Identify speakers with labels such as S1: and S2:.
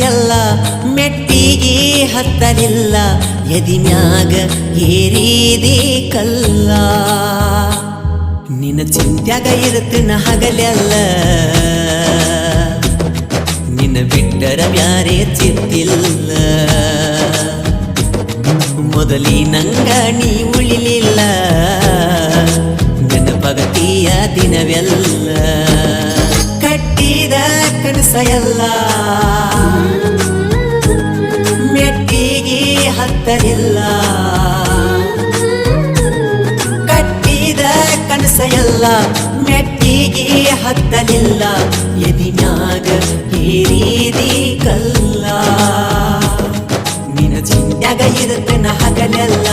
S1: ಎಲ್ಲ ಮೆಟ್ಟಿಗೆ ಹತ್ತಲಿಲ್ಲ ಎದಿ ಮ್ಯಾಗ ಏರಿದಿ ಕಲ್ಲ ನಿನ್ನ ಚಿಂತ್ಯಾಗ ಇರುತ್ತಿನ ಹಗಲೆಲ್ಲ ನಿನ್ನ ಬಿಟ್ಟರ ಬ್ಯಾರೆ ಚಿತ್ತಿಲ್ಲ ಮೊದಲಿನಂಗ ನೀ ಉಳಿಲಿಲ್ಲ ನೆನಪಗತಿಯ ದಿನವೆಲ್ಲ ಕಟ್ಟಿದ ಕನಸ ಎಲ್ಲ ಮೆಟ್ಟಿಗೆ ಹತ್ತಲಿಲ್ಲ ಕಟ್ಟಿದ ಕನಸ ಎಲ್ಲ ಮೆಟ್ಟಿಗೆ ಹತ್ತಲಿಲ್ಲ ಎದಿ ಮ್ಯಾಗ ಏರಿದಿ ಕಲ್ಲ ನಿನ್ನ ಚಿಂತ್ಯಾಗ ಇರುತ್ತನ ಹಗಲೆಲ್ಲ